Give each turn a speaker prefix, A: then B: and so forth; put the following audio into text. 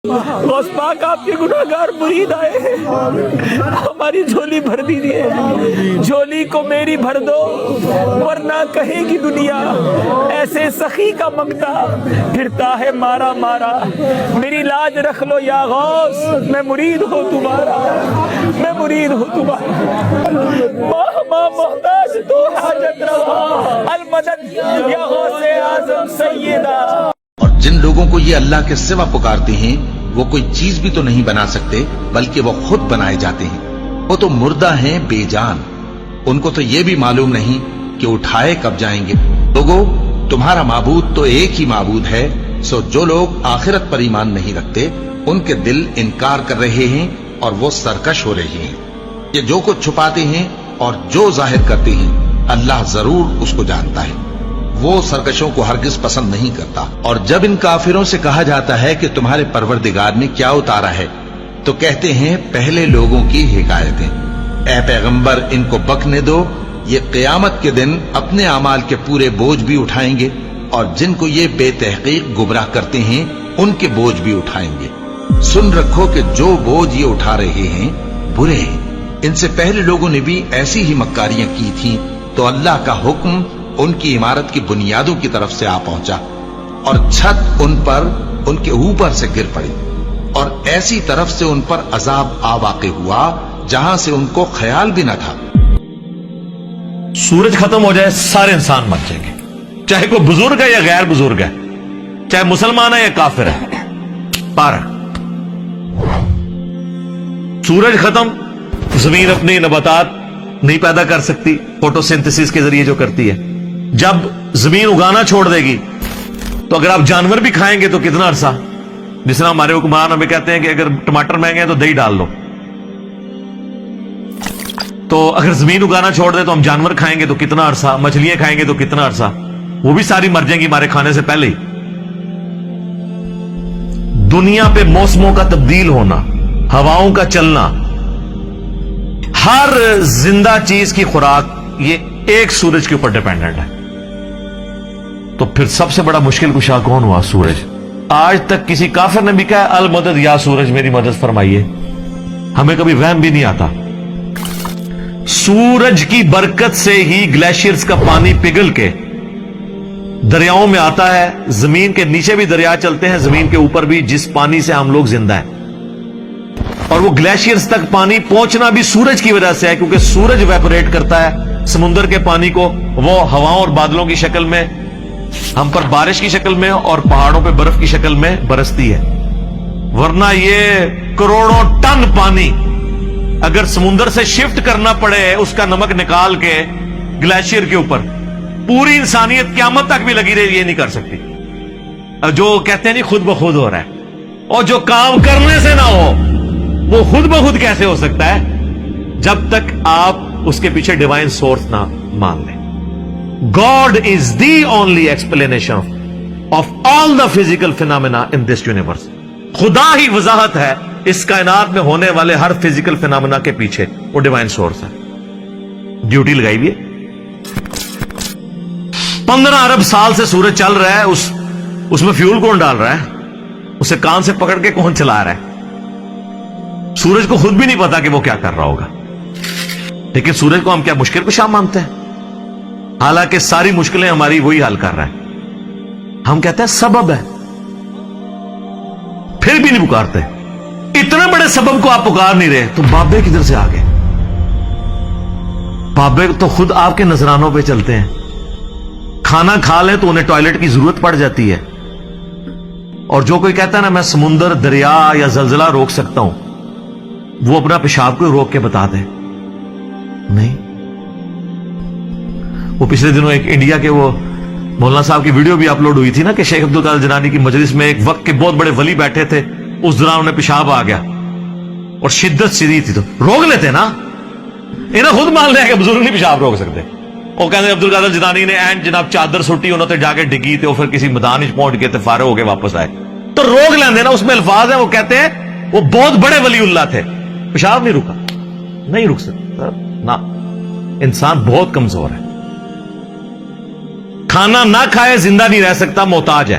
A: غوث پاک آپ کے گناہگار مرید آئے ہیں، ہماری جھولی بھر دیجیے، جھولی کو میری بھر دو ورنہ کہے گی دنیا ایسے سخی کا منگتا پھرتا ہے مارا مارا۔ میری لاج رکھ لو یا غوث، میں مرید ہوں تمہارا، میں مرید ہوں تمہارا۔ ماں محتاج تو حاجت روا، المدد یا غوث اعظم سیدہ۔
B: اور جن لوگوں کو یہ اللہ کے سوا پکارتے ہیں وہ کوئی چیز بھی تو نہیں بنا سکتے بلکہ وہ خود بنائے جاتے ہیں۔ وہ تو مردہ ہیں بے جان، ان کو تو یہ بھی معلوم نہیں کہ اٹھائے کب جائیں گے۔ لوگوں، تمہارا معبود تو ایک ہی معبود ہے، سو جو لوگ آخرت پر ایمان نہیں رکھتے ان کے دل انکار کر رہے ہیں اور وہ سرکش ہو رہے ہیں۔ یہ جو کچھ چھپاتے ہیں اور جو ظاہر کرتے ہیں اللہ ضرور اس کو جانتا ہے، وہ سرکشوں کو ہرگز پسند نہیں کرتا۔ اور جب ان کافروں سے کہا جاتا ہے کہ تمہارے پروردگار نے کیا اتارا ہے تو کہتے ہیں پہلے لوگوں کی حکایتیں۔ اے پیغمبر ان کو بکنے دو، یہ قیامت کے دن اپنے اعمال کے پورے بوجھ بھی اٹھائیں گے اور جن کو یہ بے تحقیق گمراہ کرتے ہیں ان کے بوجھ بھی اٹھائیں گے۔ سن رکھو کہ جو بوجھ یہ اٹھا رہے ہیں برے ہیں، ان سے پہلے لوگوں نے بھی ایسی ہی مکاریاں کی تھیں تو اللہ کا حکم ان کی عمارت کی بنیادوں کی طرف سے آ پہنچا اور چھت ان پر ان کے اوپر سے گر پڑی اور ایسی طرف سے ان پر عذاب آ واقع ہوا جہاں سے ان کو خیال بھی نہ تھا۔
C: سورج ختم ہو جائے سارے انسان مر جائیں گے، چاہے کوئی بزرگ ہے یا غیر بزرگ ہے، چاہے مسلمان ہے یا کافر ہے۔ پارا سورج ختم، زمین اپنی نباتات نہیں پیدا کر سکتی فوٹو سنتھسس کے ذریعے جو کرتی ہے۔ جب زمین اگانا چھوڑ دے گی تو اگر آپ جانور بھی کھائیں گے تو کتنا عرصہ، جس طرح ہمارے حکمران ہمیں کہتے ہیں کہ اگر ٹماٹر مہنگے ہیں تو دہی ڈال لو، تو اگر زمین اگانا چھوڑ دے تو ہم جانور کھائیں گے تو کتنا عرصہ، مچھلیاں کھائیں گے تو کتنا عرصہ، وہ بھی ساری مر جائیں گی ہمارے کھانے سے پہلے ہی۔ دنیا پہ موسموں کا تبدیل ہونا، ہواؤں کا چلنا، ہر زندہ چیز کی خوراک یہ ایک سورج کے اوپر ڈیپینڈنٹ ہے۔ تو پھر سب سے بڑا مشکل کشا کون ہوا؟ سورج۔ آج تک کسی کافر نے بھی کہا المدد یا سورج میری مدد فرمائیے، ہمیں کبھی وہم بھی نہیں آتا۔ سورج کی برکت سے ہی گلیشیئرز کا پانی پگھل کے دریاؤں میں آتا ہے، زمین کے نیچے بھی دریا چلتے ہیں، زمین کے اوپر بھی، جس پانی سے ہم لوگ زندہ ہیں۔ اور وہ گلیشیئرز تک پانی پہنچنا بھی سورج کی وجہ سے ہے، کیونکہ سورج ویپوریٹ کرتا ہے سمندر کے پانی کو، وہ ہواؤں اور بادلوں کی شکل میں ہم پر بارش کی شکل میں اور پہاڑوں پہ برف کی شکل میں برستی ہے۔ ورنہ یہ کروڑوں ٹن پانی اگر سمندر سے شفٹ کرنا پڑے اس کا نمک نکال کے گلیشیئر کے اوپر، پوری انسانیت قیامت تک بھی لگی رہی، یہ نہیں کر سکتی۔ جو کہتے ہیں نہیں خود بخود ہو رہا ہے، اور جو کام کرنے سے نہ ہو وہ خود بخود کیسے ہو سکتا ہے؟ جب تک آپ اس کے پیچھے ڈیوائن سورس نہ مان لیں۔ God is the only explanation of all the physical phenomena in this universe۔ خدا ہی وضاحت ہے اس کائنات میں ہونے والے ہر فزیکل فینامنا کے پیچھے، وہ ڈیوائن سورس ہے۔ ڈیوٹی لگائی بھی ہے۔ 15 ارب سال سے سورج چل رہا ہے، اس میں فیول کون ڈال رہا ہے؟ اسے کان سے پکڑ کے کون چلا رہا ہے؟ سورج کو خود بھی نہیں پتا کہ وہ کیا کر رہا ہوگا، لیکن سورج کو ہم کیا مشکل کشا مانتے ہیں؟ حالانکہ ساری مشکلیں ہماری وہی حل کر رہا ہے۔ ہم کہتے ہیں سبب ہے، پھر بھی نہیں پکارتے۔ اتنے بڑے سبب کو آپ پکار نہیں رہے تو بابے کدھر سے آ گئے؟ بابے تو خود آپ کے نذرانوں پہ چلتے ہیں، کھانا کھا لیں تو انہیں ٹوائلٹ کی ضرورت پڑ جاتی ہے۔ اور جو کوئی کہتا ہے نا میں سمندر، دریا یا زلزلہ روک سکتا ہوں، وہ اپنا پیشاب کو روک کے بتا دے نہیں۔ وہ پچھلے دنوں ایک انڈیا کے وہ مولانا صاحب کی ویڈیو بھی اپلوڈ ہوئی تھی نا کہ شیخ عبد القادر جیلانی کی مجلس میں ایک وقت کے بہت بڑے ولی بیٹھے تھے، اس دوران انہیں پیشاب آ گیا اور شدت شدید تھی، تو روک لیتے نا، انہیں خود مان لیا کہ بزرگ نہیں پیشاب روک سکتے۔ وہ کہتے عبد القادر جیلانی نے اینڈ جناب چادر سٹی انہوں نے جا کے ڈگی تھے، وہ پھر کسی میدان پہنچ گئے تھے، فارغ ہو کے واپس آئے، تو روک لیندے نا، اس میں الفاظ ہیں، وہ کہتے ہیں وہ بہت بڑے ولی اللہ تھے، پیشاب نہیں رکا، نہیں رک سکتا نا، انسان بہت کمزور ہے، کھانا نہ کھائے زندہ نہیں رہ سکتا، محتاج ہے،